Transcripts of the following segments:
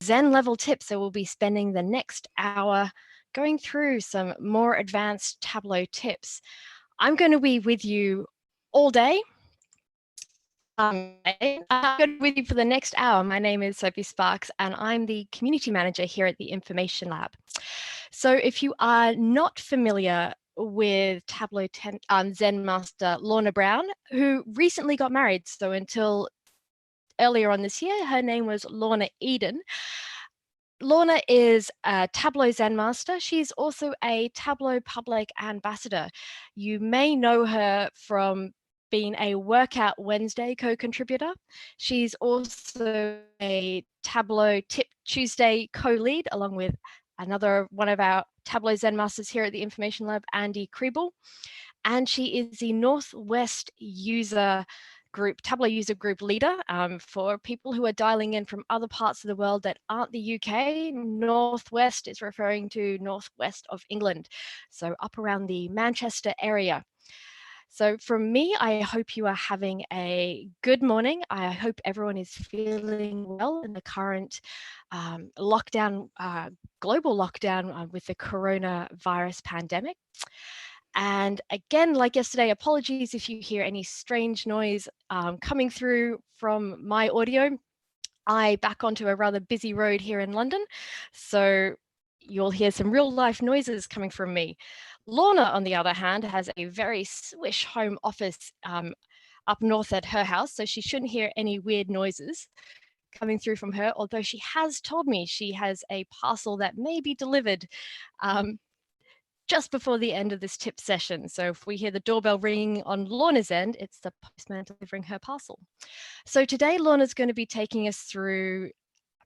Zen level tips. So we'll be spending the next hour going through some more advanced Tableau tips. I'm going to be with you all day. I'm going to be with you for the next hour. My name is Sophie Sparks, and I'm the community manager here at the Information Lab. So if you are not familiar with Tableau Zen master Lorna Brown, who recently got married, so until earlier on this year, her name was Lorna Eden. Lorna is a Tableau Zen master. She's also a Tableau public ambassador. You may know her from being a Workout Wednesday co-contributor. She's also a Tableau Tip Tuesday co-lead, along with another one of our Tableau Zen masters here at the Information Lab, Andy Kriebel. And she is the Northwest user group, Tableau user group leader. For people who are dialing in from other parts of the world that aren't the UK, Northwest is referring to Northwest of England, so up around the Manchester area. So from me, I hope you are having a good morning. I hope everyone is feeling well in the current lockdown, global lockdown with the coronavirus pandemic. And again, like yesterday, apologies if you hear any strange noise coming through from my audio. I back onto a rather busy road here in London, so you'll hear some real life noises coming from me. Lorna, on the other hand, has a very swish home office up north at her house, so she shouldn't hear any weird noises coming through from her, although she has told me she has a parcel that may be delivered just before the end of this tip session. So if we hear the doorbell ringing on Lorna's end, it's the postman delivering her parcel. So today, Lorna's going to be taking us through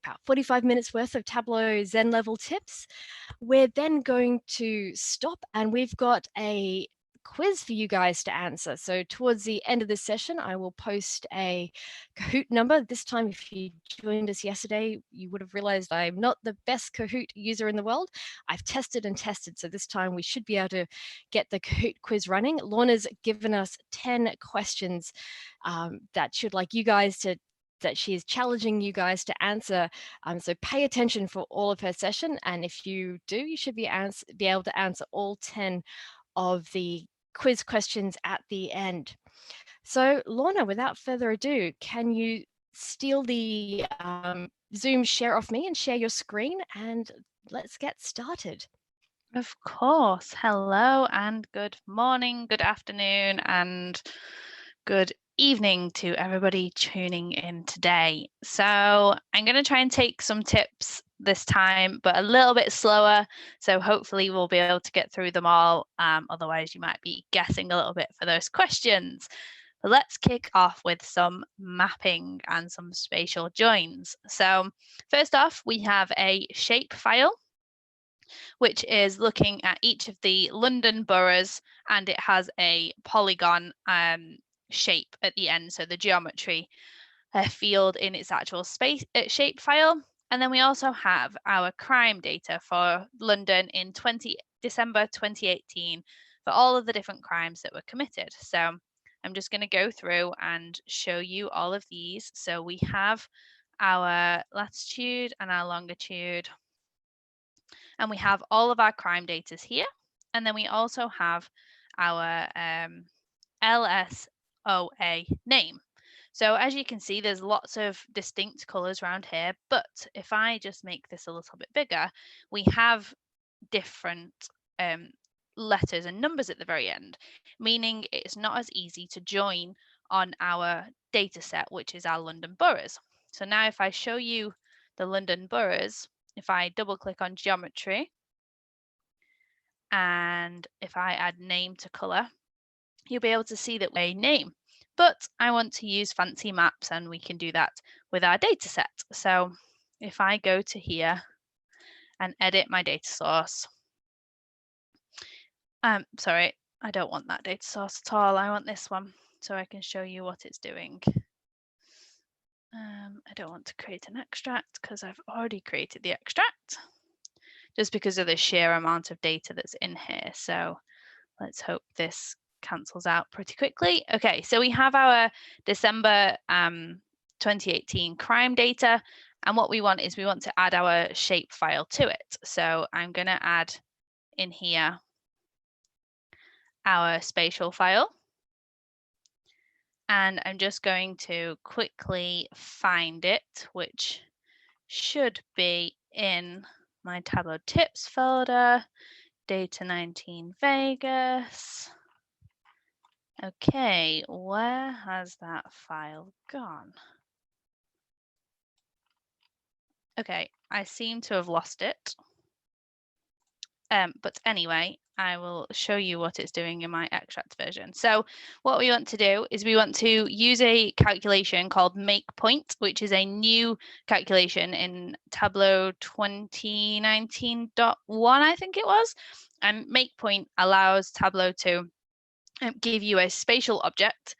about 45 minutes worth of Tableau Zen level tips. We're then going to stop, and we've got a quiz for you guys to answer. So towards the end of this session, I will post a Kahoot number. This time, if you joined us yesterday, you would have realized I'm not the best Kahoot user in the world. I've tested and tested, so this time we should be able to get the Kahoot quiz running. Lorna's given us 10 questions that should like you guys to that she is challenging you guys to answer. So pay attention for all of her session. And if you do, you should be able to answer all 10 of the quiz questions at the end. So Lorna, without further ado, can you steal the Zoom share off me and share your screen, and let's get started. Of course. Hello and good morning, good afternoon, and good evening to everybody tuning in today. So I'm going to try and take some tips this time, but a little bit slower. So hopefully we'll be able to get through them all. Otherwise, you might be guessing a little bit for those questions. But let's kick off with some mapping and some spatial joins. So first off, we have a shape file, which is looking at each of the London boroughs, and it has a polygon shape at the end, so the geometry field in its actual space shape file. And then we also have our crime data for London in December 2018 for all of the different crimes that were committed. So I'm just going to go through and show you all of these. So we have our latitude and our longitude, and we have all of our crime data here. And then we also have our LSOA name. So as you can see, there's lots of distinct colors around here, but if I just make this a little bit bigger, we have different letters and numbers at the very end, meaning it's not as easy to join on our data set, which is our London boroughs. So now if I show you the London boroughs, if I double click on geometry, and if I add name to color, you'll be able to see that we name. But I want to use fancy maps, and we can do that with our data set. So if I go to here and edit my data source, sorry, I don't want that data source at all. I want this one so I can show you what it's doing. I don't want to create an extract because I've already created the extract, just because of the sheer amount of data that's in here. So let's hope this cancels out pretty quickly. Okay, so we have our December 2018 crime data, And what we want is we want to add our shape file to it. So I'm going to add in here our spatial file. And I'm just going to quickly find it, which should be in my Tableau Tips folder, Data 19 Vegas. Okay, where has that file gone? Okay, I seem to have lost it. But anyway, I will show you what it's doing in my extract version. So what we want to do is we want to use a calculation called make point, which is a new calculation in Tableau 2019.1, I think it was. And make point allows Tableau to give you a spatial object,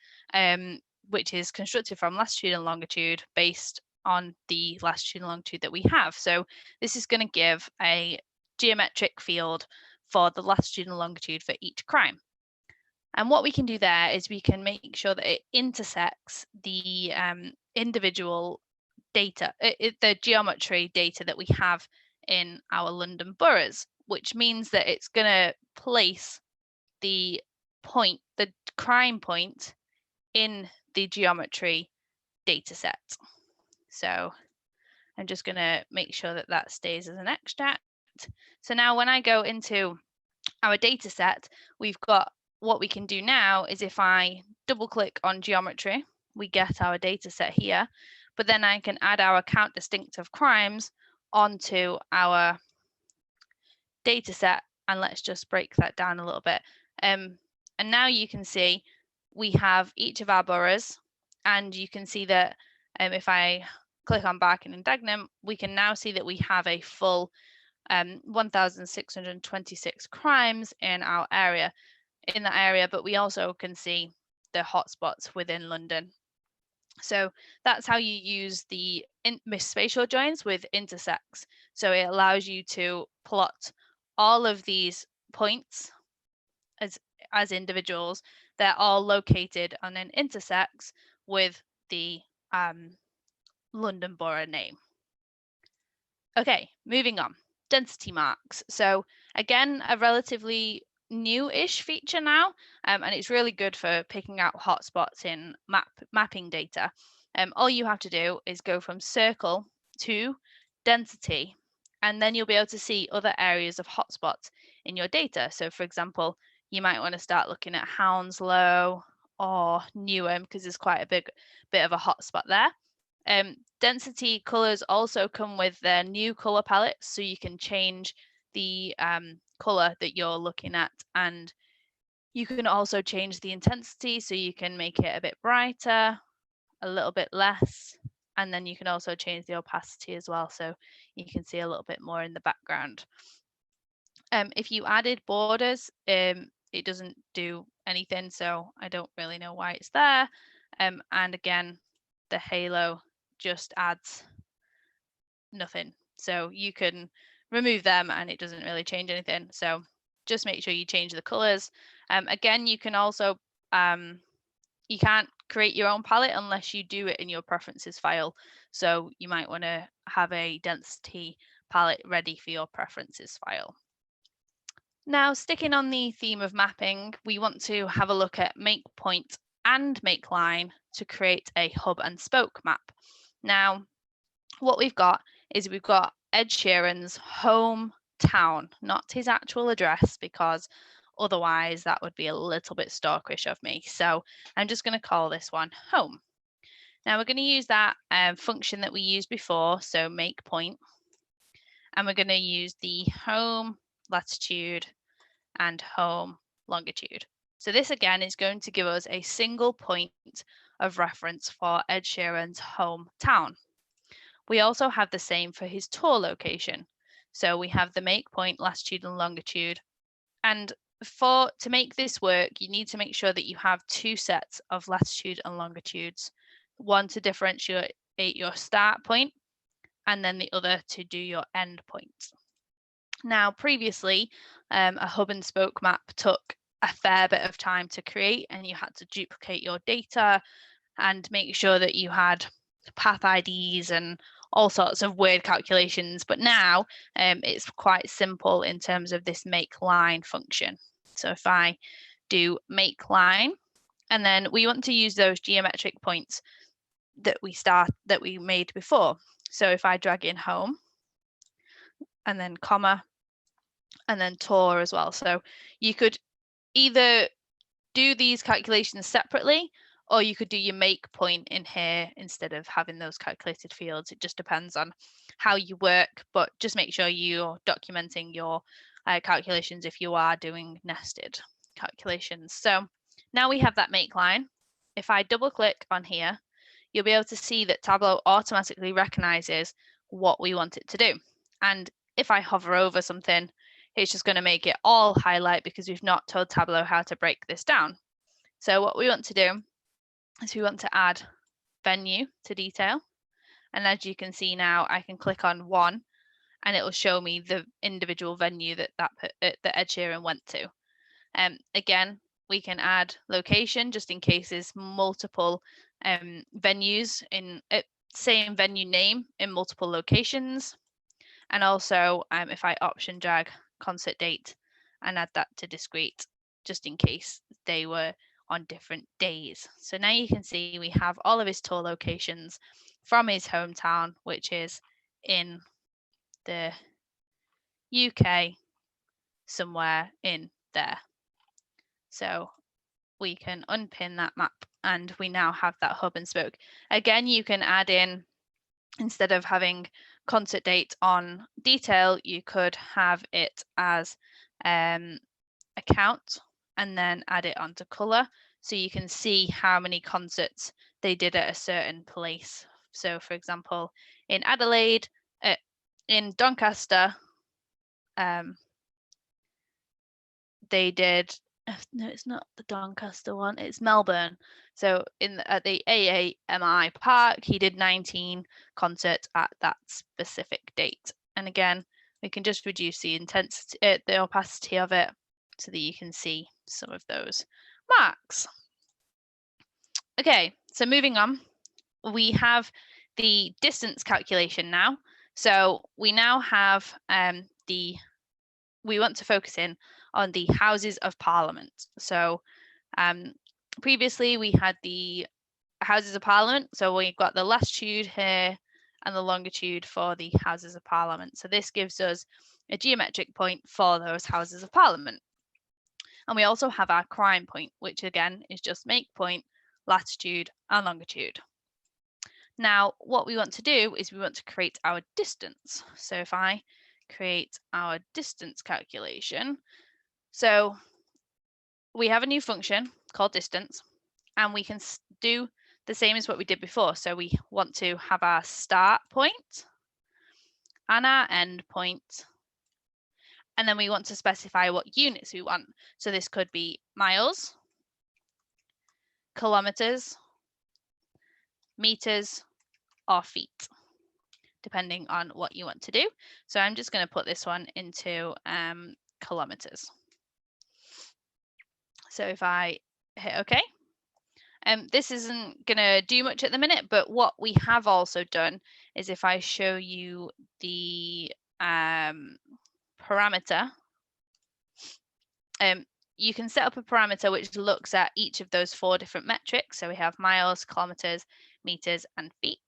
which is constructed from latitude and longitude based on the latitude and longitude that we have. So this is going to give a geometric field for the latitude and longitude for each crime. And what we can do there is we can make sure that it intersects the individual data, the geometry data that we have in our London boroughs, which means that it's going to place the point, the crime point, in the geometry data set. So I'm just going to make sure that that stays as an extract. So now when I go into our data set, we've got what we can do now is if I double click on geometry, we get our data set here, but then I can add our count distinctive crimes onto our data set. And let's just break that down a little bit. And now you can see we have each of our boroughs, and you can see that if I click on Barking and Dagenham, we can now see that we have a full 1,626 crimes in our area, but we also can see the hotspots within London. So that's how you use the spatial joins with intersects. So it allows you to plot all of these points as individuals. They're all located on an intersects with the London borough name. Okay, moving on. Density marks. So again, a relatively new-ish feature now, and it's really good for picking out hotspots in mapping data. All you have to do is go from circle to density, and then you'll be able to see other areas of hotspots in your data. So for example, you might want to start looking at Hounslow or Newham because there's quite a bit of a hotspot there. Density colors also come with their new color palettes, so you can change the color that you're looking at, and you can also change the intensity, so you can make it a bit brighter, a little bit less, and then you can also change the opacity as well, so you can see a little bit more in the background. If you added borders, it doesn't do anything, so I don't really know why it's there. And again, the halo just adds nothing, so you can remove them and it doesn't really change anything. So just make sure you change the colors. Again, you can also you can't create your own palette unless you do it in your preferences file, so you might want to have a density palette ready for your preferences file. Now, sticking on the theme of mapping, we want to have a look at make point and make line to create a hub and spoke map. Now, what we've got is we've got Ed Sheeran's hometown, not his actual address, because otherwise that would be a little bit stalkerish of me. So I'm just going to call this one home. Now we're going to use that function that we used before, so make point, and we're going to use the home latitude and home longitude. So this again is going to give us a single point of reference for Ed Sheeran's hometown. We also have the same for his tour location. So we have the make point, latitude and longitude. And to make this work, you need to make sure that you have two sets of latitude and longitudes, one to differentiate your start point, and then the other to do your end point. Now, previously, a hub and spoke map took a fair bit of time to create, and you had to duplicate your data and make sure that you had path IDs and all sorts of weird calculations, but now it's quite simple in terms of this make line function. So if I do make line, and then we want to use those geometric points that we made before. So if I drag in home and then comma and then tour as well. So you could either do these calculations separately, or you could do your make point in here instead of having those calculated fields. It just depends on how you work, but just make sure you're documenting your calculations if you are doing nested calculations. So now we have that make line. If I double click on here, you'll be able to see that Tableau automatically recognizes what we want it to do. And if I hover over something, it's just going to make it all highlight because we've not told Tableau how to break this down. So what we want to do is we want to add venue to detail. And as you can see now, I can click on one and it will show me the individual venue that Ed Sheeran went to. Again, we can add location just in case there's multiple venues in same venue name in multiple locations. And also if I option drag concert date and add that to discrete, just in case they were on different days. So now you can see we have all of his tour locations from his hometown, which is in the UK, somewhere in there. So we can unpin that map and we now have that hub and spoke. Again, you can add in, instead of having concert date on detail, you could have it as account and then add it onto color, so you can see how many concerts they did at a certain place. So for example, in Adelaide, in Doncaster, they did, no, it's not the Doncaster one, it's Melbourne. So at the AAMI Park, he did 19 concerts at that specific date. And again, we can just reduce the intensity, the opacity of it, so that you can see some of those marks. Okay, so moving on, we have the distance calculation now. So we now have we want to focus in on the Houses of Parliament. So previously we had the Houses of Parliament. So we've got the latitude here and the longitude for the Houses of Parliament. So this gives us a geometric point for those Houses of Parliament. And we also have our crime point, which again is just make point, latitude and longitude. Now, what we want to do is we want to create our distance. So if I create our distance calculation, so we have a new function called distance, and we can do the same as what we did before. So we want to have our start point and our end point, and then we want to specify what units we want. So this could be miles, kilometers, meters, or feet, depending on what you want to do. So I'm just going to put this one into kilometers. So if I hit OK, this isn't going to do much at the minute, but what we have also done is if I show you the parameter, you can set up a parameter which looks at each of those 4 different metrics. So we have miles, kilometers, meters, and feet.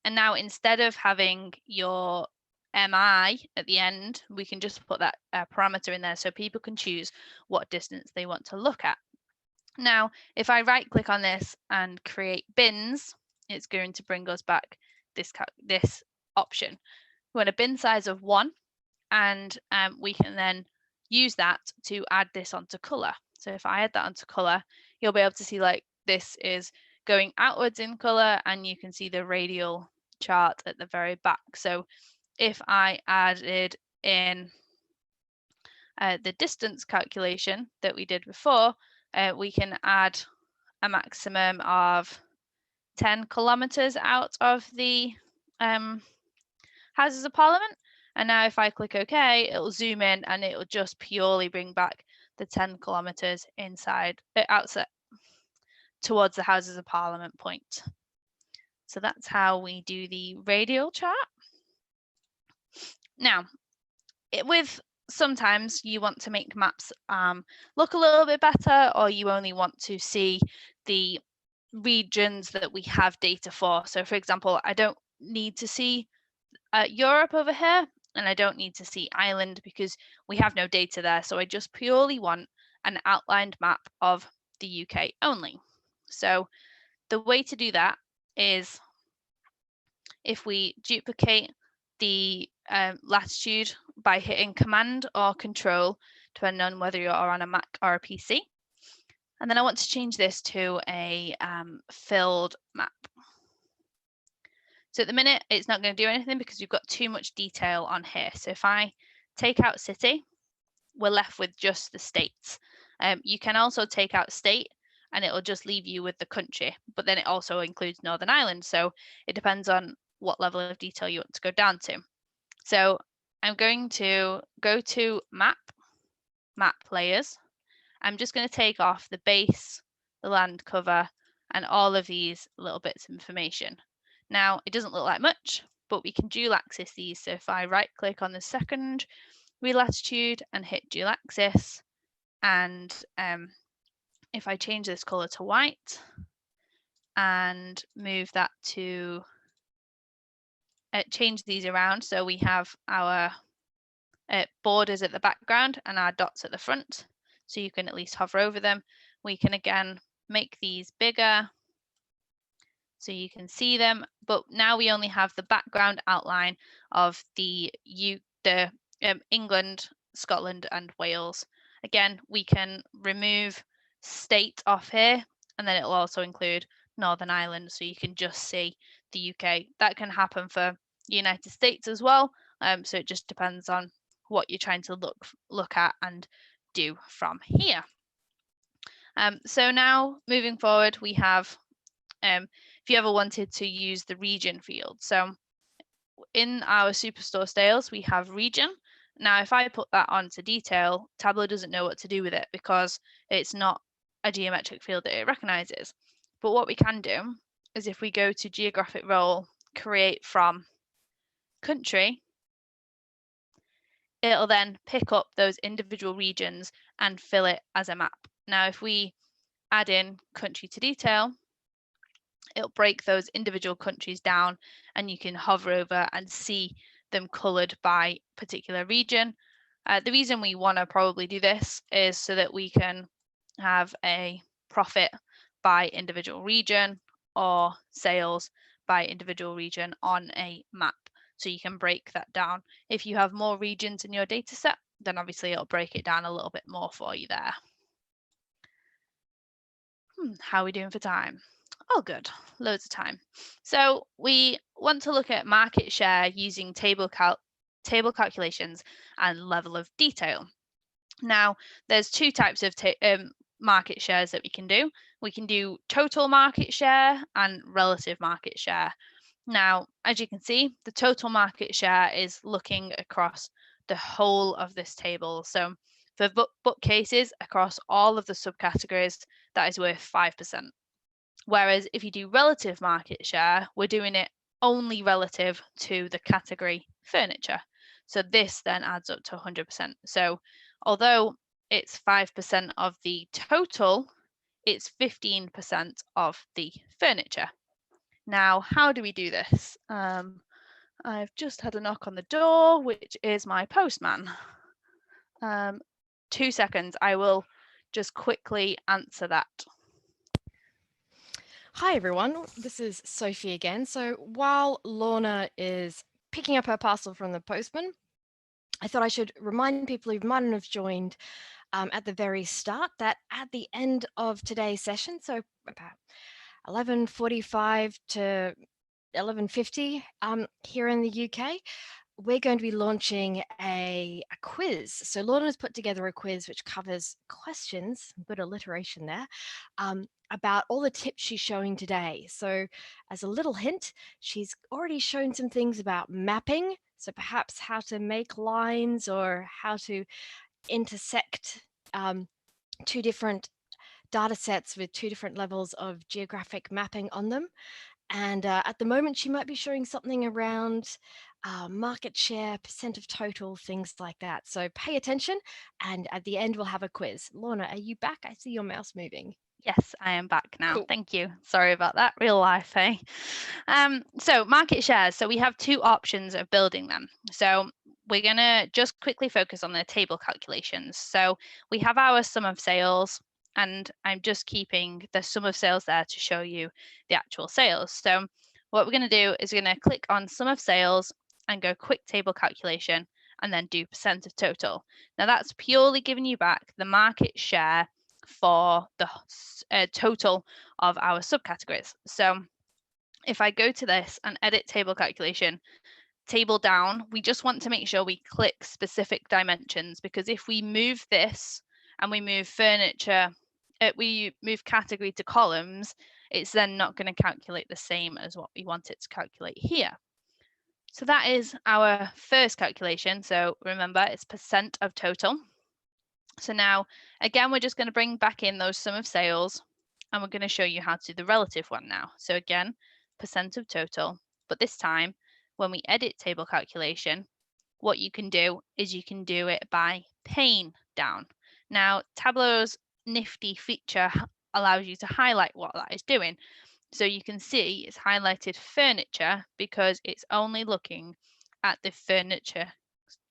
And now instead of having your MI at the end, we can just put that parameter in there so people can choose what distance they want to look at. Now, if I right click on this and create bins, it's going to bring us back this option. We want a bin size of 1, and we can then use that to add this onto color. So if I add that onto color, you'll be able to see like this is going outwards in color, and you can see the radial chart at the very back. So if I added in the distance calculation that we did before, we can add a maximum of 10 kilometers out of the Houses of Parliament. And now if I click OK, it'll zoom in and it'll just purely bring back the 10 kilometers inside, outside, towards the Houses of Parliament point. So that's how we do the radial chart. Now, sometimes you want to make maps look a little bit better, or you only want to see the regions that we have data for. So for example, I don't need to see Europe over here, and I don't need to see Ireland because we have no data there. So I just purely want an outlined map of the UK only. So the way to do that is if we duplicate the latitude by hitting Command or Control, depending on whether you're on a Mac or a PC. And then I want to change this to a filled map. So at the minute, it's not going to do anything because we've got too much detail on here. So if I take out city, we're left with just the states. You can also take out state and it'll just leave you with the country, but then it also includes Northern Ireland. So it depends on what level of detail you want to go down to. So I'm going to go to map layers. I'm just going to take off the base, the land cover, and all of these little bits of information. Now, it doesn't look like much, but we can dual axis these. So if I right click on the second latitude and hit dual axis, and if I change this color to white and move that to change these around, so we have our borders at the background and our dots at the front, so you can at least hover over them. We can again make these bigger so you can see them, but now we only have the background outline of the England, Scotland and Wales. Again, we can remove state off here, and then it'll also include Northern Ireland, so you can just see the UK. That can happen for United States as well, so it just depends on what you're trying to look at and do from here. So now moving forward, we have if you ever wanted to use the region field. So in our Superstore styles, we have region. Now, if I put that onto detail, Tableau doesn't know what to do with it because it's not a geometric field that it recognizes. But what we can do is if we go to geographic role, create from country, it'll then pick up those individual regions and fill it as a map. Now, if we add in country to detail, it'll break those individual countries down and you can hover over and see them coloured by particular region. The reason we want to probably do this is so that we can have a profit by individual region or sales by individual region on a map. So you can break that down. If you have more regions in your data set, then obviously it'll break it down a little bit more for you there. How are we doing for time? Oh, good, loads of time. So we want to look at market share using table calculations and level of detail. Now, there's two types of market shares that we can do. We can do total market share and relative market share. Now, as you can see, the total market share is looking across the whole of this table. So for bookcases across all of the subcategories, that is worth 5%. Whereas if you do relative market share, we're doing it only relative to the category furniture. So this then adds up to 100%. So although it's 5% of the total, it's 15% of the furniture. Now, how do we do this? I've just had a knock on the door, which is my postman. 2 seconds, I will just quickly answer that. Hi everyone, this is Sophie again. So while Lorna is picking up her parcel from the postman, I thought I should remind people who might not have joined at the very start that at the end of today's session, so about 11:45 to 11:50 here in the UK, we're going to be launching a quiz. So Lorna's put together a quiz which covers questions, good alliteration there, about all the tips she's showing today. So as a little hint, she's already shown some things about mapping. So perhaps how to make lines or how to intersect two different data sets with two different levels of geographic mapping on them. And at the moment, she might be showing something around market share, percent of total, things like that. So pay attention, and at the end, we'll have a quiz. Lorna, are you back? I see your mouse moving. Yes, I am back now. Cool. Thank you. Sorry about that. Real life, eh? So market shares. So we have two options of building them. So we're going to just quickly focus on the table calculations. So we have our sum of sales, and I'm just keeping the sum of sales there to show you the actual sales. So what we're going to do is we're going to click on sum of sales and go quick table calculation and then do percent of total. Now that's purely giving you back the market share for the total of our subcategories. So if I go to this and edit table calculation, table down, we just want to make sure we click specific dimensions, because if we move this and we move furniture, we move category to columns, it's then not going to calculate the same as what we want it to calculate here. So that is our first calculation. So remember, it's percent of total. So now, again, we're just going to bring back in those sum of sales, and we're going to show you how to do the relative one now. So again, percent of total, but this time when we edit table calculation, what you can do is you can do it by pane down. Now, Tableau's nifty feature allows you to highlight what that is doing. So you can see it's highlighted furniture because it's only looking at the furniture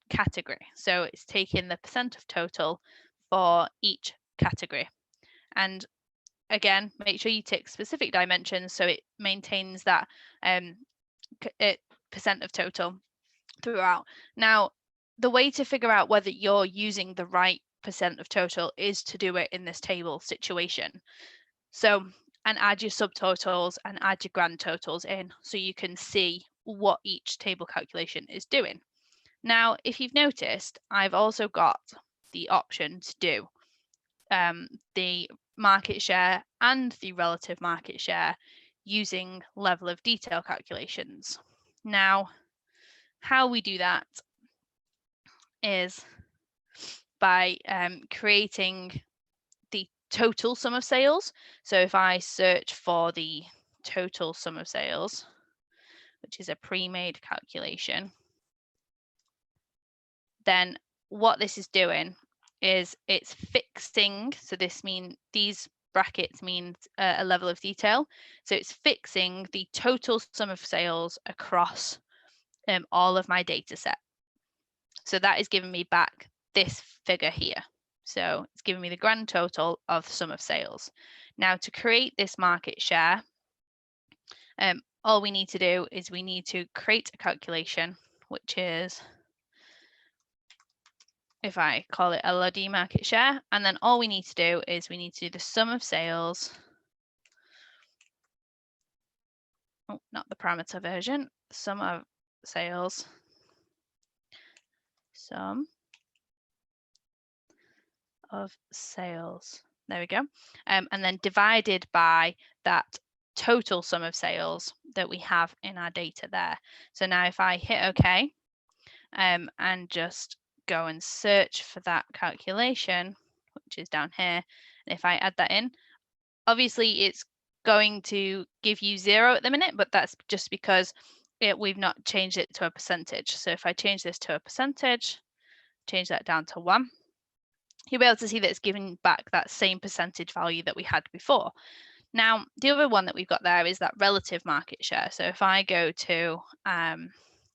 category. So it's taking the percent of total for each category. And again, make sure you tick specific dimensions so it maintains that percent of total throughout. Now, the way to figure out whether you're using the right percent of total is to do it in this table situation. So, and add your subtotals and add your grand totals in so you can see what each table calculation is doing. Now, if you've noticed, I've also got the option to do the market share and the relative market share using level of detail calculations. Now, how we do that is by creating the total sum of sales. So if I search for the total sum of sales, which is a pre-made calculation, then what this is doing is it's fixing, so this means these brackets mean a level of detail. So it's fixing the total sum of sales across all of my data set. So that is giving me back this figure here. So it's giving me the grand total of sum of sales. Now to create this market share, all we need to do is we need to create a calculation, which is, if I call it LOD market share, and then all we need to do is we need to do the sum of sales. Oh, not the parameter version, sum of sales, sum of sales. There we go. And then divided by that total sum of sales that we have in our data there. So now if I hit OK and just go and search for that calculation, which is down here, and if I add that in, obviously it's going to give you 0 at the minute, but that's just because we've not changed it to a percentage. So if I change this to a percentage, change that down to 1, you'll be able to see that it's giving back that same percentage value that we had before. Now, the other one that we've got there is that relative market share. So if I go to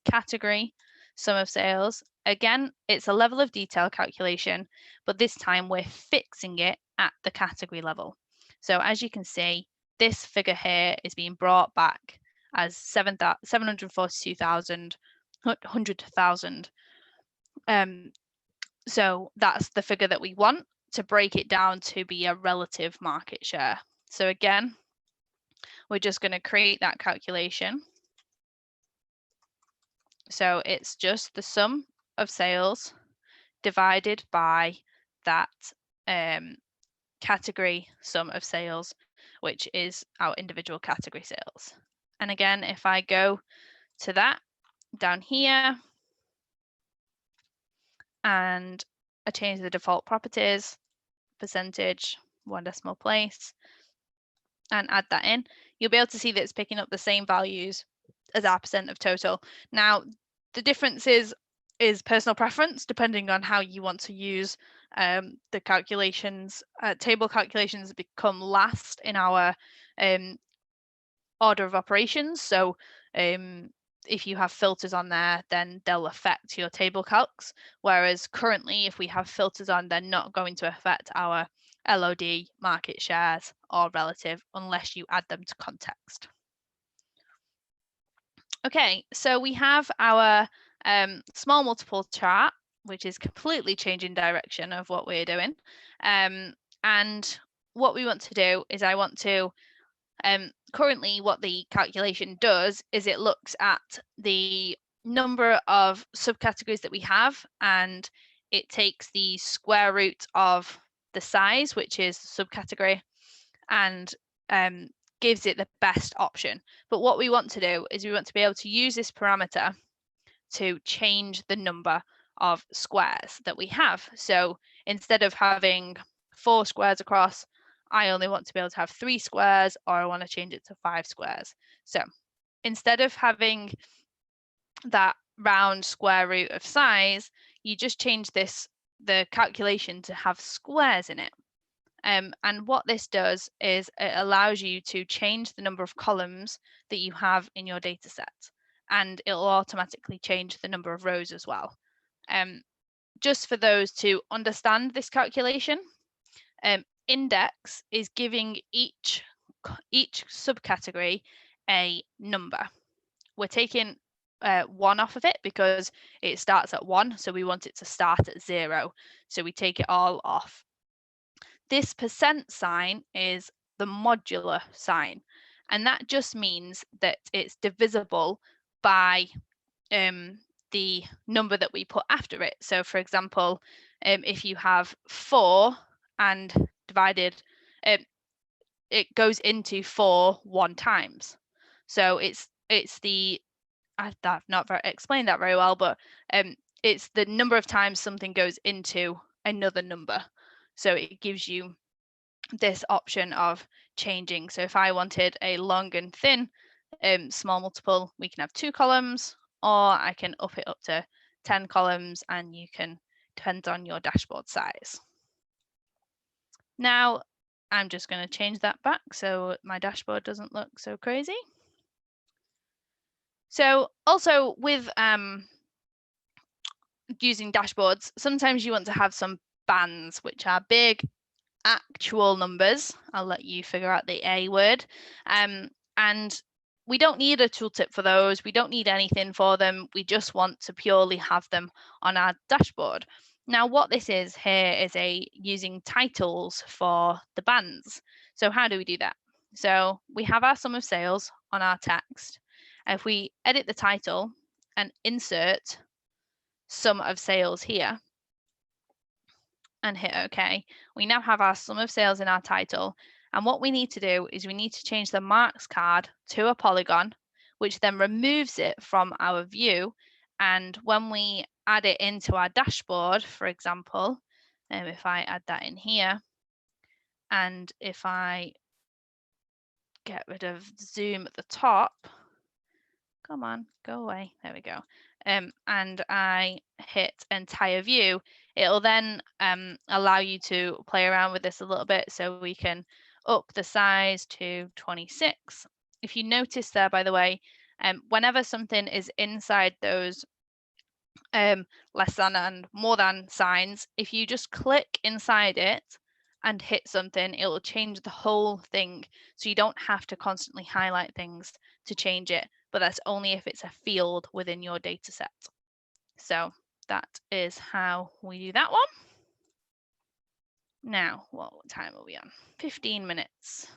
category, sum of sales, again, it's a level of detail calculation, but this time we're fixing it at the category level. So as you can see, this figure here is being brought back as 742,000, 100,000. So that's the figure that we want to break it down to be a relative market share. So again, we're just going to create that calculation. So it's just the sum of sales divided by that category sum of sales, which is our individual category sales. And again, if I go to that down here and I change the default properties, percentage, 1 decimal place, and add that in, you'll be able to see that it's picking up the same values as our percent of total. Now, the difference is personal preference, depending on how you want to use the calculations. Table calculations become last in our order of operations. So if you have filters on there, then they'll affect your table calcs. Whereas currently, if we have filters on, they're not going to affect our LOD, market shares, or relative unless you add them to context. Okay, so we have our small multiple chart, which is completely changing direction of what we're doing. And what we want to do is I want to, currently what the calculation does is it looks at the number of subcategories that we have, and it takes the square root of the size, which is subcategory, and gives it the best option. But what we want to do is we want to be able to use this parameter to change the number of squares that we have. So instead of having 4 squares across, I only want to be able to have 3 squares, or I want to change it to 5 squares. So instead of having that round square root of size, you just change the calculation to have squares in it. And what this does is it allows you to change the number of columns that you have in your data set, and it'll automatically change the number of rows as well. Just for those to understand this calculation, index is giving each subcategory a number. We're taking 1 off of it because it starts at 1, so we want it to start at 0. So we take it all off. This percent sign is the modular sign, and that just means that it's divisible by the number that we put after it. So for example, if you have 4 and divided, it goes into 4 1 times. So it's the, I've not explained that very well, but it's the number of times something goes into another number. So it gives you this option of changing. So if I wanted a long and thin small multiple, we can have 2 columns, or I can up it up to 10 columns, and you can, depends on your dashboard size. Now, I'm just going to change that back so my dashboard doesn't look so crazy. So also with using dashboards, sometimes you want to have some bands, which are big actual numbers. I'll let you figure out the A word. And we don't need a tooltip for those. We don't need anything for them. We just want to purely have them on our dashboard. Now, what this is here is using titles for the bands. So how do we do that? So we have our sum of sales on our text. If we edit the title and insert sum of sales here and hit OK, we now have our sum of sales in our title. And what we need to do is we need to change the marks card to a polygon, which then removes it from our view. And when we add it into our dashboard, for example, if I add that in here, and if I get rid of zoom at the top, come on, go away, there we go. And I hit entire view, it'll then allow you to play around with this a little bit. So we can up the size to 26. If you notice there, by the way, whenever something is inside those less than and more than signs, if you just click inside it and hit something, it will change the whole thing. So you don't have to constantly highlight things to change it, but that's only if it's a field within your data set. So that is how we do that one. Now, what time are we on? 15 minutes.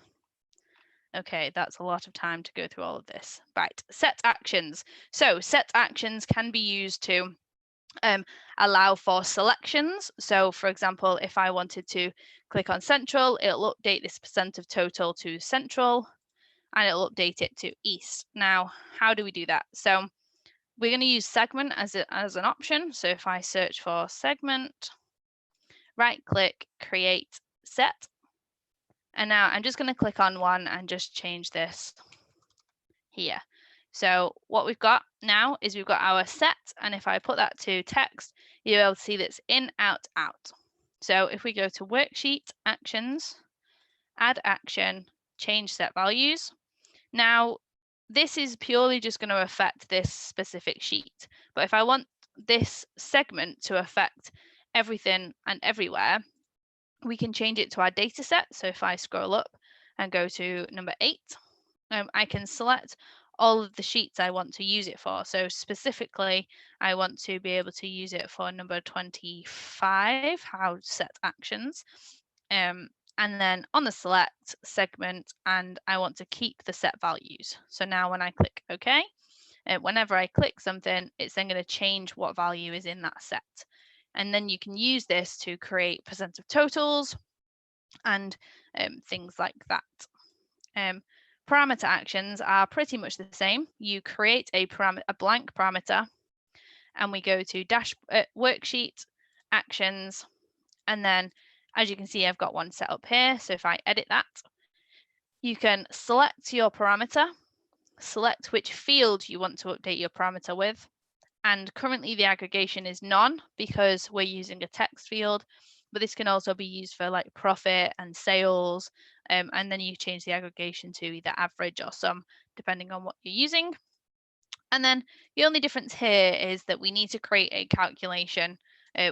Okay, that's a lot of time to go through all of this. Right, set actions. So set actions can be used to allow for selections. So for example, if I wanted to click on central, it'll update this percent of total to central, and it'll update it to east. Now, how do we do that? So we're going to use segment as an option. So if I search for segment, right click, create set, And now I'm just going to click on one and just change this here. So what we've got now is we've got our set, and if I put that to text, you'll be able to see that's in, out, out. So if we go to worksheet, actions, add action, change set values. Now, this is purely just going to affect this specific sheet. But if I want this segment to affect everything and everywhere, we can change it to our data set. So if I scroll up and go to number 8, I can select all of the sheets I want to use it for. So specifically, I want to be able to use it for number 25, how set actions. And then on the select segment, and I want to keep the set values. So now when I click OK, whenever I click something, it's then going to change what value is in that set. And then you can use this to create percent of totals and things like that. Parameter actions are pretty much the same. You create a blank parameter, and we go to worksheet, actions, and then as you can see, I've got one set up here. So if I edit that, you can select your parameter, select which field you want to update your parameter with. And currently the aggregation is none because we're using a text field, but this can also be used for like profit and sales. And then you change the aggregation to either average or sum, depending on what you're using. And then the only difference here is that we need to create a calculation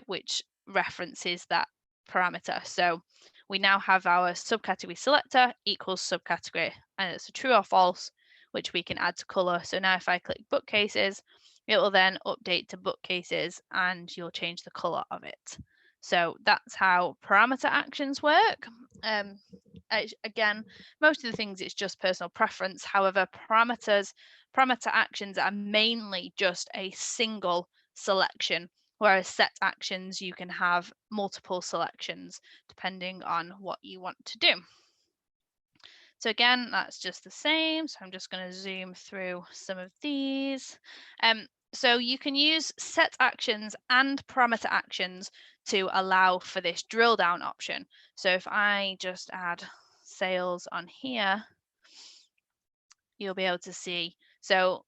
which references that parameter. So we now have our subcategory selector equals subcategory, and it's a true or false, which we can add to color. So now if I click bookcases, it will then update to bookcases and you'll change the color of it. So that's how parameter actions work. Again, most of the things it's just personal preference. However, parameter actions are mainly just a single selection, whereas set actions, you can have multiple selections depending on what you want to do. So again, that's just the same. So I'm just going to zoom through some of these. So you can use set actions and parameter actions to allow for this drill down option. So if I just add sales on here, you'll be able to see. So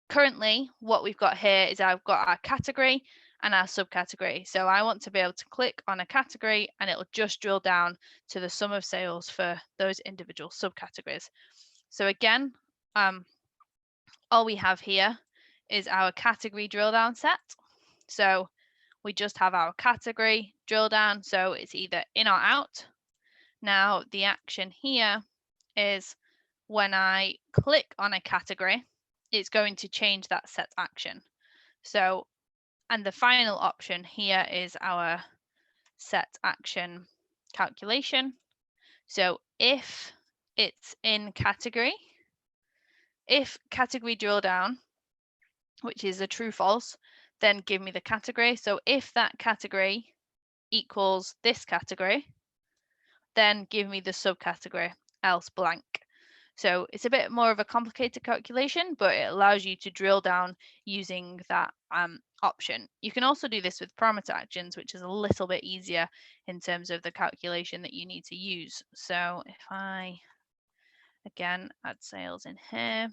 currently what we've got here is I've got our category and our subcategory. So I want to be able to click on a category and it'll just drill down to the sum of sales for those individual subcategories. So again, all we have here is our category drill down set. So we just have our category drill down. So it's either in or out. Now the action here is when I click on a category, it's going to change that set action. So, and the final option here is our set action calculation. So if it's in category, if category drill down, which is a true false, then give me the category. So if that category equals this category, then give me the subcategory, else blank. So it's a bit more of a complicated calculation, but it allows you to drill down using that option. You can also do this with parameter actions, which is a little bit easier in terms of the calculation that you need to use. So if I, again, add sales in here.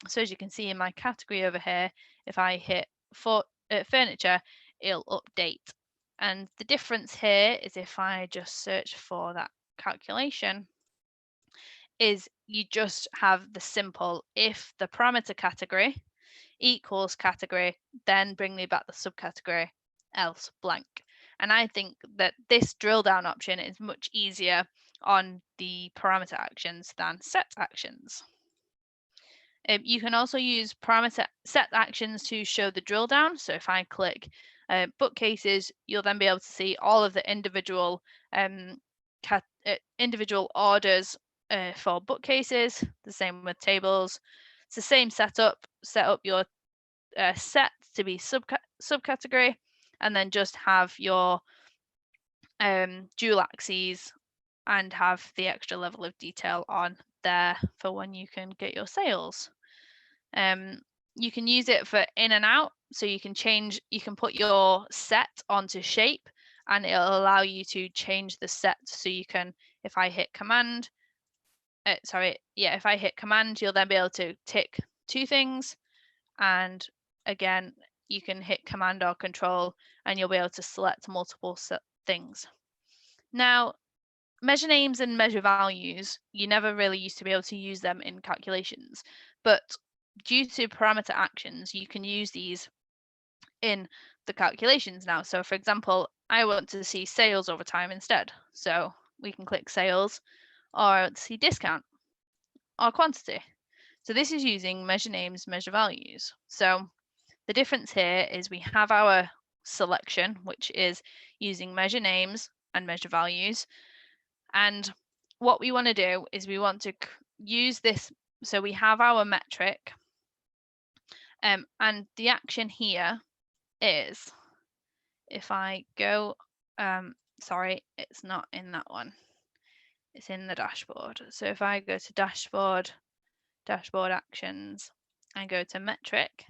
So as you can see in my category over here, if I hit furniture, it'll update. And the difference here is if I just search for that calculation, is you just have the simple if the parameter category equals category, then bring me back the subcategory, else blank. And I think that this drill down option is much easier on the parameter actions than set actions. You can also use parameter set actions to show the drill down. So if I click bookcases, you'll then be able to see all of the individual individual orders for bookcases. The same with tables. It's the same setup. Set up your set to be subcategory, and then just have your dual axes and have the extra level of detail on there for when you can get your sales. You can use it for in and out, so you can put your set onto shape and it'll allow you to change the set. So you can, if I hit command, if I hit Command, you'll then be able to tick 2 things, and again, you can hit Command or Control, and you'll be able to select multiple things. Now, measure names and measure values, you never really used to be able to use them in calculations, but due to parameter actions, you can use these in the calculations now. So for example, I want to see sales over time instead. So we can click sales, or I want to see discount or quantity. So this is using measure names, measure values. So the difference here is we have our selection, which is using measure names and measure values. And what we want to do is we want to use this. So we have our metric, and the action here is, if I go, sorry, it's not in that one. It's in the dashboard. So if I go to dashboard actions, and go to metric,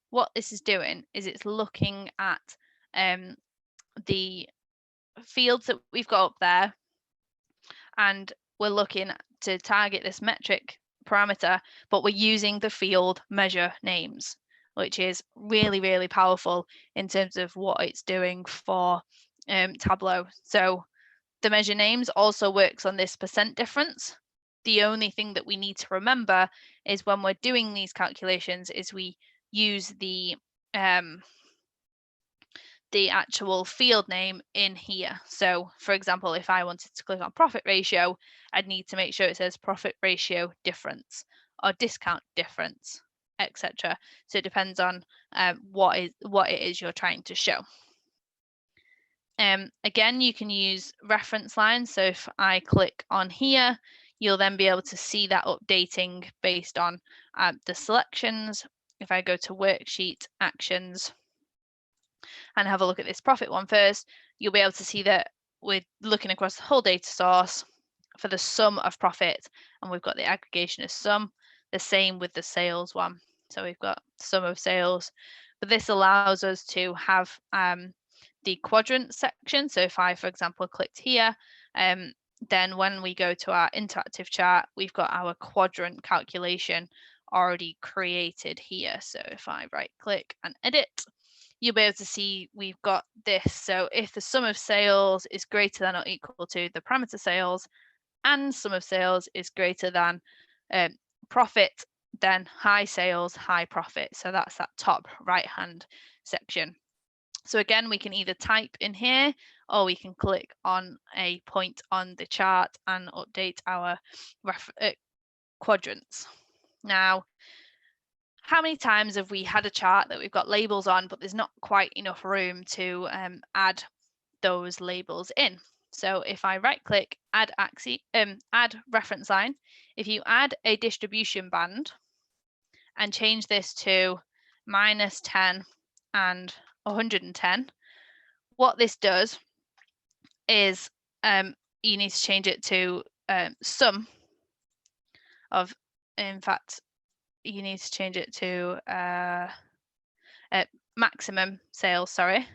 what this is doing is it's looking at the fields that we've got up there, and we're looking to target this metric parameter, but we're using the field measure names, which is really, really powerful in terms of what it's doing for Tableau. So the measure names also works on this % difference. The only thing that we need to remember is when we're doing these calculations is we use the actual field name in here. So for example, if I wanted to click on profit ratio, I'd need to make sure it says profit ratio difference or discount difference, etc. So it depends on what it is you're trying to show. Again, you can use reference lines. So if I click on here, you'll then be able to see that updating based on the selections. If I go to worksheet actions and have a look at this profit one first, you'll be able to see that we're looking across the whole data source for the sum of profit, and we've got the aggregation of sum. The same with the sales one. So we've got sum of sales, but this allows us to have the quadrant section. So if I, for example, clicked here, then when we go to our interactive chart, we've got our quadrant calculation already created here. So if I right click and edit, you'll be able to see we've got this. So if the sum of sales is greater than or equal to the parameter sales, and sum of sales is greater than profit, then high sales, high profit. So that's that top right hand section. So again, we can either type in here, or we can click on a point on the chart and update our quadrants. Now, how many times have we had a chart that we've got labels on, but there's not quite enough room to add those labels in? So if I right click, add reference line, if you add a distribution band and change this to -10 and 110, what this does is you need to change it to sum of, in fact, you need to change it to maximum sales, sorry.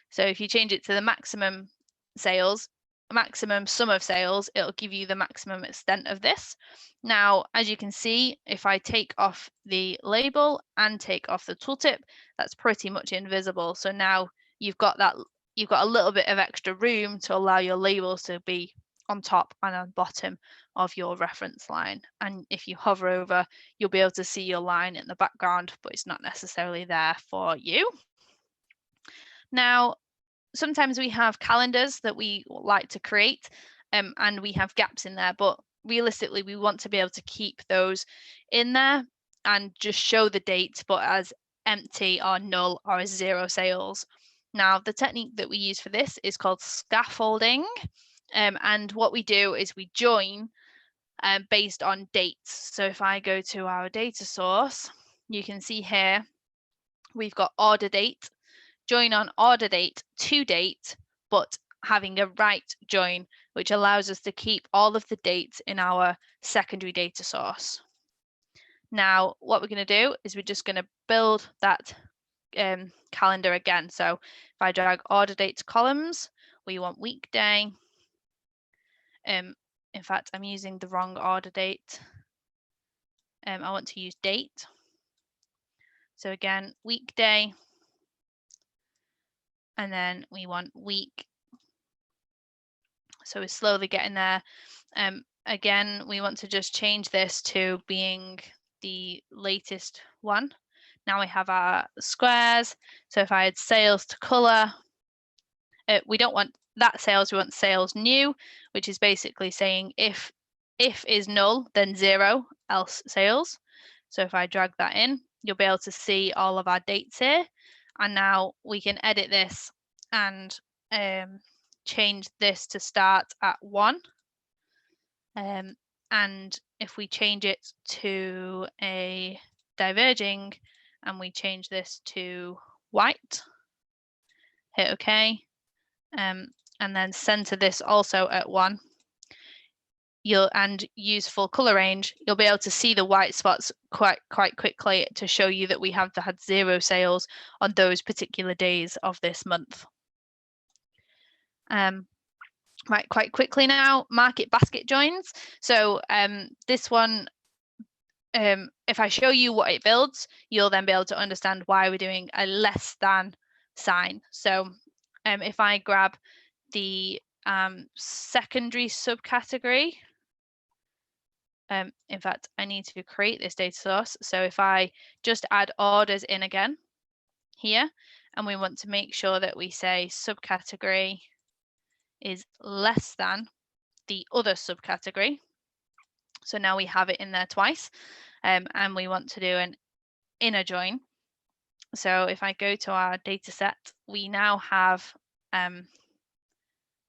So if you change it to the maximum sales, maximum sum of sales, it'll give you the maximum extent of this. Now, as you can see, if I take off the label and take off the tooltip, that's pretty much invisible. So now you've got a little bit of extra room to allow your labels to be on top and on bottom of your reference line. And if you hover over, you'll be able to see your line in the background, but it's not necessarily there for you. Now, sometimes we have calendars that we like to create, and we have gaps in there, but realistically, we want to be able to keep those in there and just show the dates, but as empty or null or as 0 sales. Now, the technique that we use for this is called scaffolding. And what we do is we join based on dates. So if I go to our data source, you can see here, we've got order date, join on order date to date, but having a right join, which allows us to keep all of the dates in our secondary data source. Now, what we're going to do is we're just going to build that calendar again. So if I drag order date to columns, we want weekday. in fact, I'm using the wrong order date. I want to use date. So again, weekday, and then we want week. So we're slowly getting there. Again, we want to just change this to being the latest one. Now we have our squares. So if I had sales to color, we don't want that sales, we want sales new, which is basically saying if is null, then 0, else sales. So if I drag that in, you'll be able to see all of our dates here. And now we can edit this and change this to start at 1. And if we change it to a diverging and we change this to white, hit OK, and then center this also at 1, and use full color range, you'll be able to see the white spots quite quickly to show you that we have had 0 sales on those particular days of this month. Right, quite quickly now, market basket joins. So this one, if I show you what it builds, you'll then be able to understand why we're doing a less than sign. So if I grab the secondary subcategory, in fact, I need to create this data source. So if I just add orders in again here, and we want to make sure that we say subcategory is less than the other subcategory. So now we have it in there twice, and we want to do an inner join. So if I go to our data set, we now have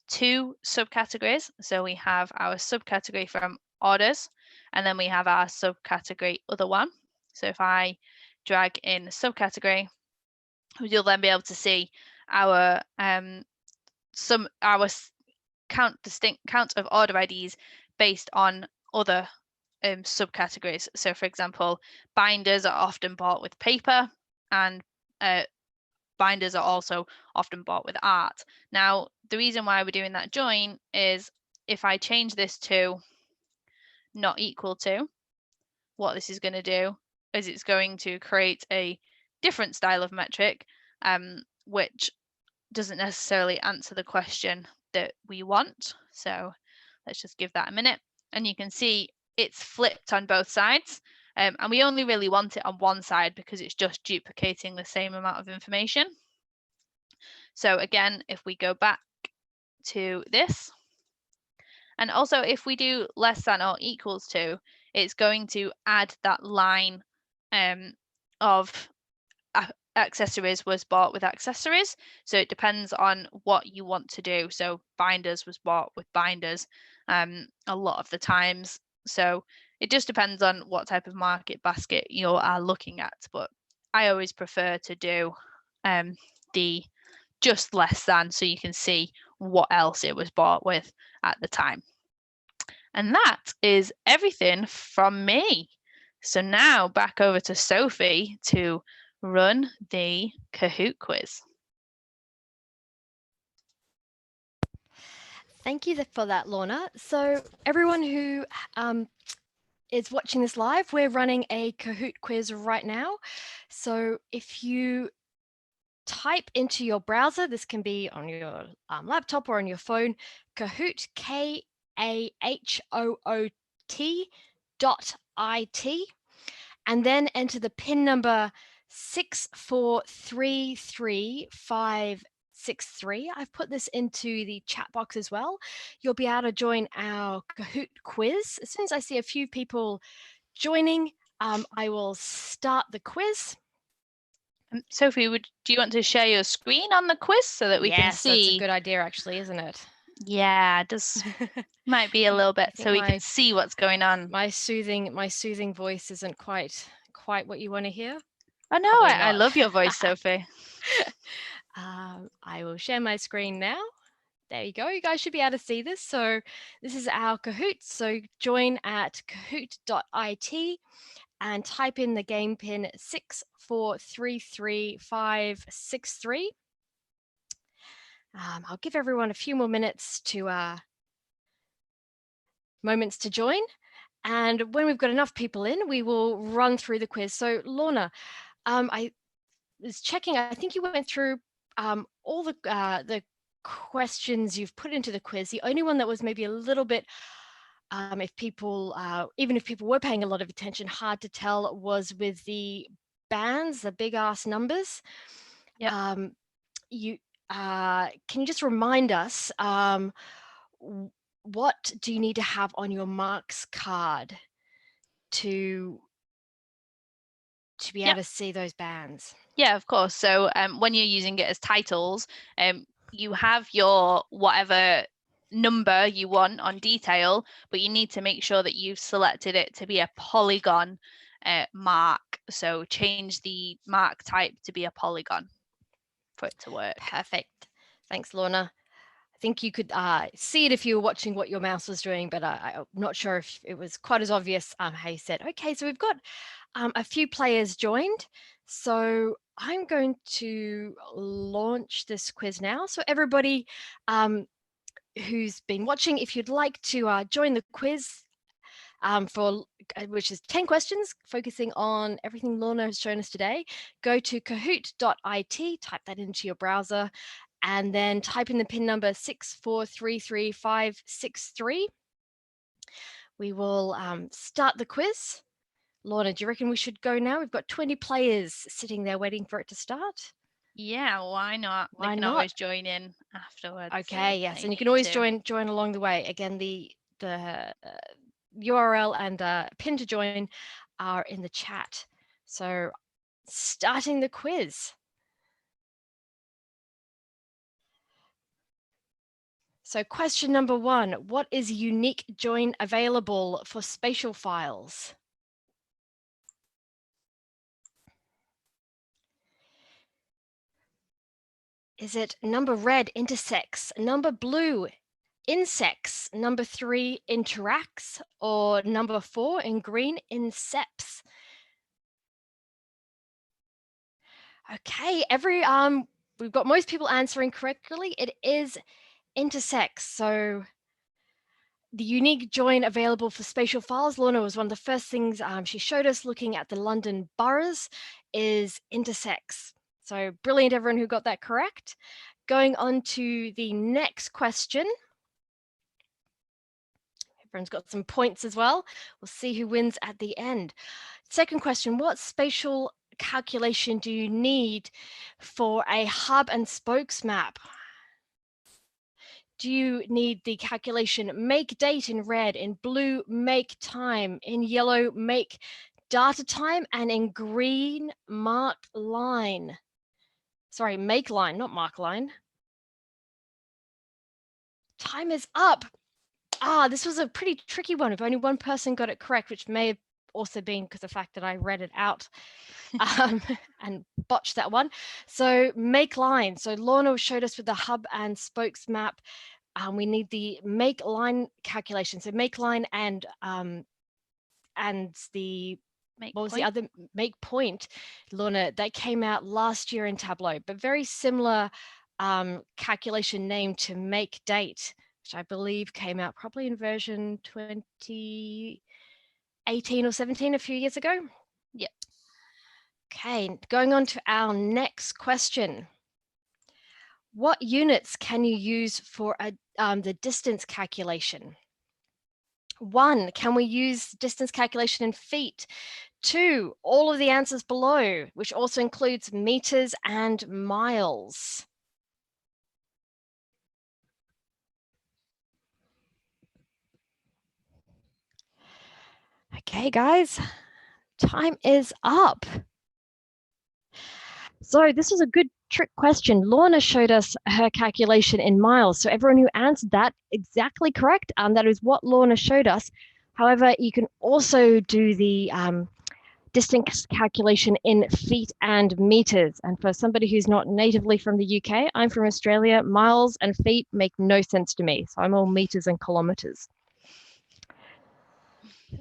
2 subcategories. So we have our subcategory from orders, and then we have our subcategory other one. So if I drag in subcategory, you'll then be able to see our count of order IDs based on other subcategories. So for example, binders are often bought with paper, and binders are also often bought with art. Now, the reason why we're doing that join is if I change this to not equal to, what this is going to do is it's going to create a different style of metric, which doesn't necessarily answer the question that we want. So let's just give that a minute. And you can see it's flipped on both sides. And we only really want it on one side because it's just duplicating the same amount of information. So again, if we go back to this, and also if we do less than or equals to, it's going to add that line of accessories was bought with accessories. So it depends on what you want to do. So binders was bought with binders a lot of the times. So it just depends on what type of market basket you are looking at. But I always prefer to do the just less than, so you can see what else it was bought with at the time. And that is everything from me. So now back over to Sophie to run the Kahoot quiz. Thank you for that, Lorna. So everyone who is watching this live, we're running a Kahoot quiz right now. So if you type into your browser, this can be on your laptop or on your phone, Kahoot, KAHOOT.IT, and then enter the PIN number 6433563. I've put this into the chat box as well. You'll be able to join our Kahoot quiz. As soon as I see a few people joining, I will start the quiz. Sophie, do you want to share your screen on the quiz so that we can see? Yes, that's a good idea, actually, isn't it? Yeah, it does. Might be a little bit so we can see what's going on. My soothing voice isn't quite what you want to hear. Oh no, I love your voice, Sophie. I will share my screen now. There you go. You guys should be able to see this. So this is our Kahoot. So join at kahoot.it and type in the game pin 6433563. I'll give everyone a few more minutes to moments to join. And when we've got enough people in, we will run through the quiz. So Lorna, I was checking, I think you went through all the questions you've put into the quiz. The only one that was maybe a little bit, if people, even if people were paying a lot of attention, hard to tell was with the bands, the big ass numbers. Yep. Can you just remind us, what do you need to have on your marks card to be able to see those bands? Yeah, of course. So when you're using it as titles, you have your whatever number you want on detail, but you need to make sure that you've selected it to be a polygon mark. So change the mark type to be a polygon for it to work. Perfect. Thanks, Lorna. I think you could see it if you were watching what your mouse was doing, but I'm not sure if it was quite as obvious how you said. Okay, so we've got a few players joined. So I'm going to launch this quiz now. So everybody who's been watching, if you'd like to join the quiz, which is 10 questions focusing on everything Lorna has shown us today, go to kahoot.it, type that into your browser, and then type in the pin number 6433563. We will start the quiz. Lorna, do you reckon we should go now? We've got 20 players sitting there waiting for it to start. Yeah, why not? They can always join in afterwards. Okay, yes, and you can always join along the way. Again, the URL and pin to join are in the chat. So starting the quiz. So question number 1, what is unique join available for spatial files? Is it number red intersects, number blue insects, number 3 interacts, or number 4 in green incepts? Okay, we've got most people answering correctly. It is intersects. So the unique join available for spatial files, Lorna, was one of the first things she showed us looking at the London boroughs, is intersects. So brilliant, everyone who got that correct. Going on to the next question. Everyone's got some points as well. We'll see who wins at the end. Second question, what spatial calculation do you need for a hub and spokes map? Do you need the calculation make date in red, in blue make time, in yellow make data time, and in green mark line? Sorry, make line, not mark line. Time is up. This was a pretty tricky one. If only one person got it correct, which may have also been because of the fact that I read it out and botched that one. So make line. So Lorna showed us with the hub and spokes map. We need the make line calculation. So make line and the what was the other make point, Lorna, that came out last year in Tableau, but very similar calculation name to make date, which I believe came out probably in version 2018 or 17, a few years ago. Yep. Okay, going on to our next question. What units can you use for the distance calculation? 1, can we use distance calculation in feet? 2, all of the answers below, which also includes meters and miles. Okay, guys, time is up. So this was a good trick question. Lorna showed us her calculation in miles. So everyone who answered that exactly correct, that is what Lorna showed us. However, you can also do the distance calculation in feet and meters. And for somebody who's not natively from the UK, I'm from Australia, miles and feet make no sense to me. So I'm all meters and kilometers.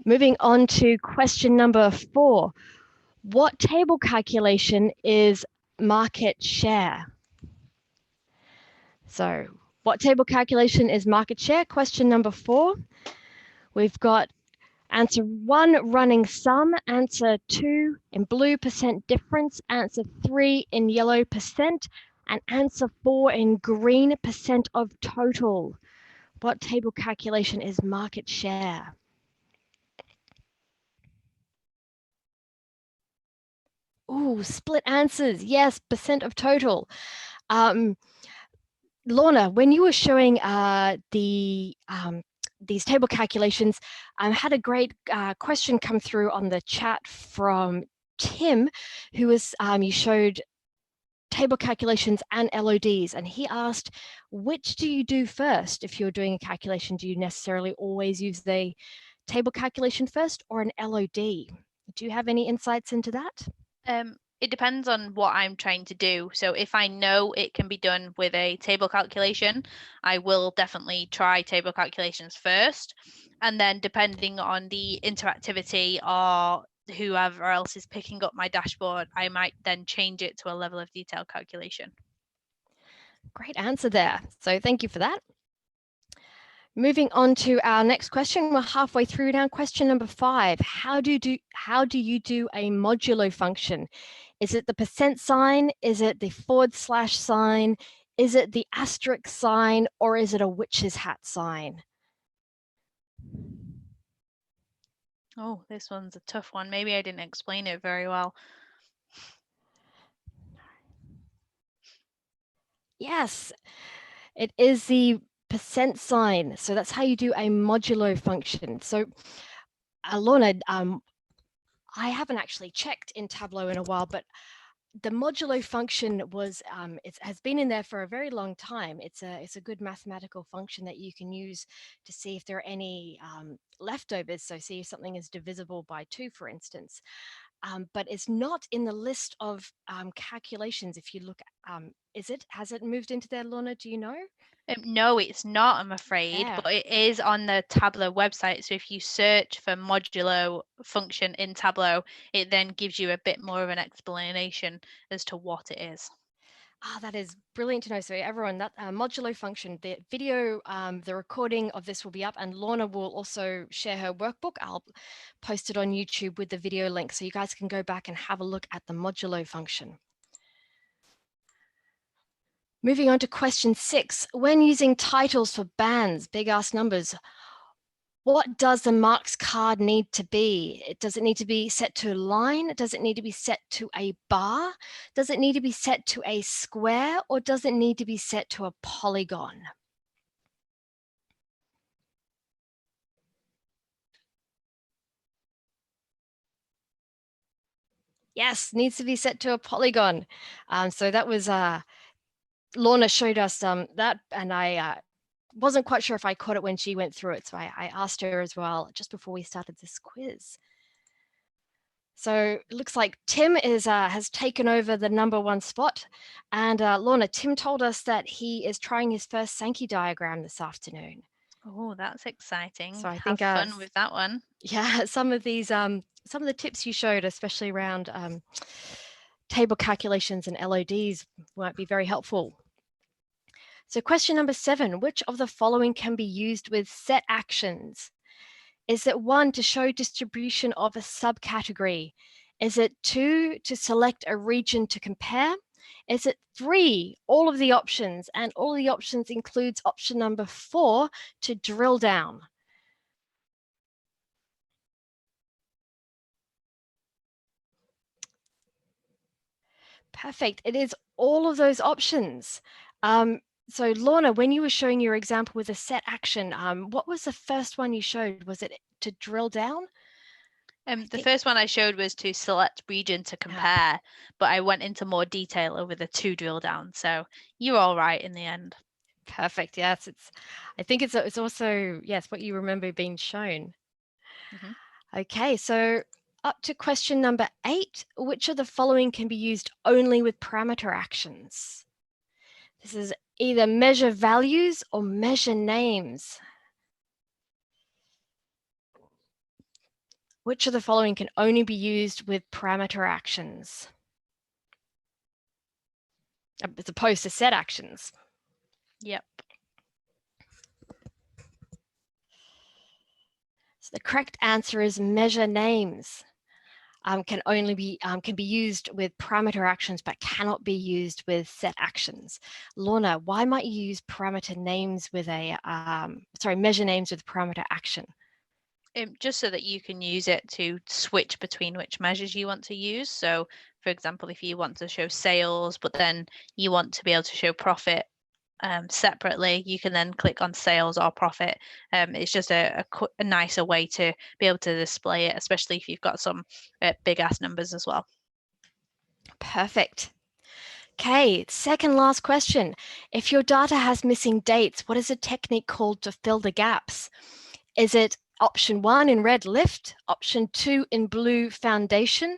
Moving on to question number 4. What table calculation is market share? So what table calculation is market share? Question number 4. We've got answer 1, running sum, answer 2 in blue, percent difference, answer 3 in yellow, percent, and answer 4 in green, percent of total. What table calculation is market share? Ooh, split answers. Yes, percent of total. Lorna, when you were showing these table calculations, I had a great question come through on the chat from Tim, who was, you showed table calculations and LODs, and he asked, which do you do first if you're doing a calculation? Do you necessarily always use the table calculation first or an LOD? Do you have any insights into that? It depends on what I'm trying to do. So if I know it can be done with a table calculation, I will definitely try table calculations first. And then depending on the interactivity or whoever else is picking up my dashboard, I might then change it to a level of detail calculation. Great answer there. So thank you for that. Moving on to our next question, we're halfway through now. Question number 5, how do you do a modulo function? Is it the percent sign? Is it the / sign? Is it the asterisk sign? Or is it a witch's hat sign? Oh, this one's a tough one. Maybe I didn't explain it very well. Yes, it is the percent sign. So that's how you do a modulo function. So Lorna, I haven't actually checked in Tableau in a while, but the modulo function was it has been in there for a very long time. It's a good mathematical function that you can use to see if there are any leftovers. So see if something is divisible by 2, for instance. But it's not in the list of calculations. If you look, has it moved into there, Lorna? Do you know? No, it's not, I'm afraid, Yeah. but it is on the Tableau website. So if you search for modulo function in Tableau, it then gives you a bit more of an explanation as to what it is. That is brilliant to know. So everyone, that modulo function, the video, the recording of this will be up, and Lorna will also share her workbook. I'll post it on YouTube with the video link, so you guys can go back and have a look at the modulo function. Moving on to question 6, when using titles for bands, big ass numbers, what does the marks card need to be? Does it need to be set to a line? Does it need to be set to a bar? Does it need to be set to a square? Or does it need to be set to a polygon? Yes, needs to be set to a polygon. So that was, Lorna showed us that, and I wasn't quite sure if I caught it when she went through it. So I asked her as well just before we started this quiz. So it looks like Tim has taken over the #1 spot. And Lorna, Tim told us that he is trying his first Sankey diagram this afternoon. Oh, that's exciting. So I Have think fun with that one. Yeah, some of the tips you showed, especially around table calculations and LODs, might be very helpful. So question number 7, which of the following can be used with set actions? Is it 1, to show distribution of a subcategory? Is it 2, to select a region to compare? Is it 3, all of the options? And all the options includes option number 4, to drill down. Perfect. It is all of those options. So Lorna, when you were showing your example with a set action, what was the first one you showed? Was it to drill down? The first one I showed was to select region to compare, but I went into more detail over the 2 drill down. So you're all right in the end. Perfect. Yes, I think it's also, yes, what you remember being shown. Okay, so up to question number 8, which of the following can be used only with parameter actions? This is either measure values or measure names. Which of the following can only be used with parameter actions as opposed to set actions? Yep. So the correct answer is measure names. Can be used with parameter actions, but cannot be used with set actions. Lorna, why might you use parameter names with a measure names with parameter action? Just so that you can use it to switch between which measures you want to use. So, for example, if you want to show sales, but then you want to be able to show profit separately, you can then click on sales or profit. It's just a nicer way to be able to display it, especially if you've got some big ass numbers as well. Perfect. Okay, second last question. If your data has missing dates, what is a technique called to fill the gaps? Is it option 1 in red lift, option 2 in blue foundation,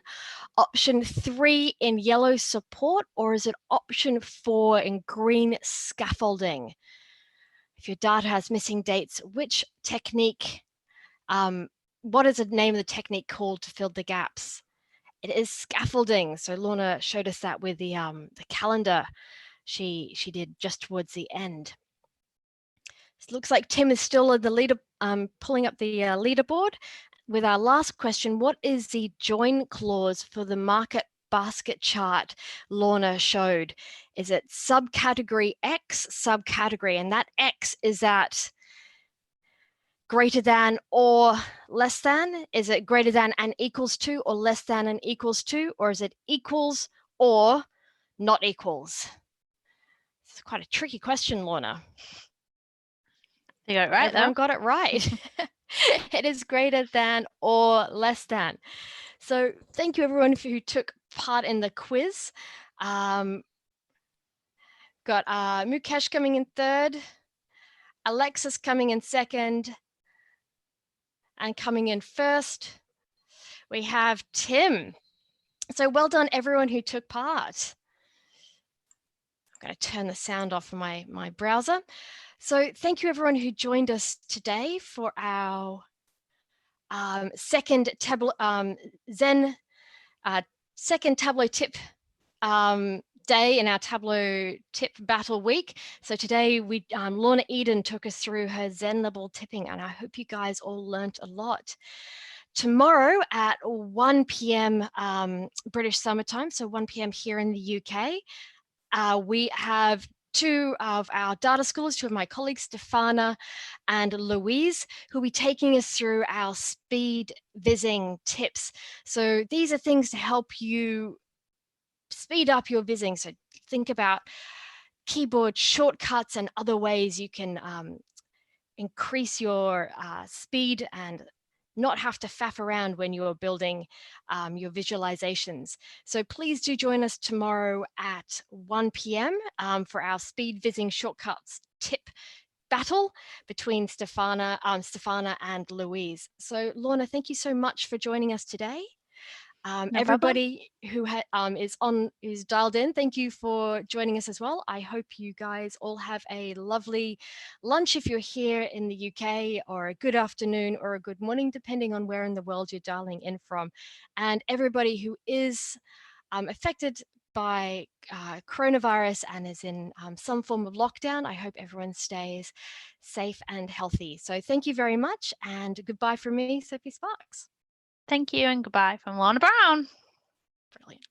option 3 in yellow support, or is it option 4 in green scaffolding? If your data has missing dates, which technique, what is the name of the technique called to fill the gaps? It is scaffolding. So Lorna showed us that with the calendar she did just towards the end. It looks like Tim is still in the leader, pulling up the leaderboard. With our last question, what is the join clause for the market basket chart Lorna showed? Is it subcategory X, subcategory, and that X is at greater than or less than? Is it greater than and equals to, or less than and equals to, or is it equals or not equals? It's quite a tricky question, Lorna. You got it right, Everyone though. got it right. It is greater than or less than. So thank you everyone who took part in the quiz. Got Mukesh coming in third, Alexis coming in second, and coming in first, we have Tim. So well done everyone who took part. I'm going to turn the sound off from my browser. So thank you everyone who joined us today for our second Tableau Zen second Tableau Tip day in our Tableau Tip Battle week. So today Lorna Eden took us through her Zen level tipping, and I hope you guys all learnt a lot. Tomorrow at 1 p.m. British Summer Time, so 1 p.m. here in the UK, we have two of our data scholars, two of my colleagues, Stefana and Louise, who will be taking us through our speed vizzing tips. So these are things to help you speed up your vizzing. So think about keyboard shortcuts and other ways you can increase your speed and not have to faff around when you're building your visualizations. So please do join us tomorrow at 1 p.m. For our speed vizzing shortcuts tip battle between Stefana and Louise. So Lorna, thank you so much for joining us today. No Everybody who is dialed in, thank you for joining us as well. I hope you guys all have a lovely lunch if you're here in the UK, or a good afternoon or a good morning, depending on where in the world you're dialing in from. And everybody who is affected by coronavirus and is in some form of lockdown, I hope everyone stays safe and healthy. So thank you very much, and goodbye from me, Sophie Sparks. Thank you, and goodbye from Lorna Brown. Brilliant.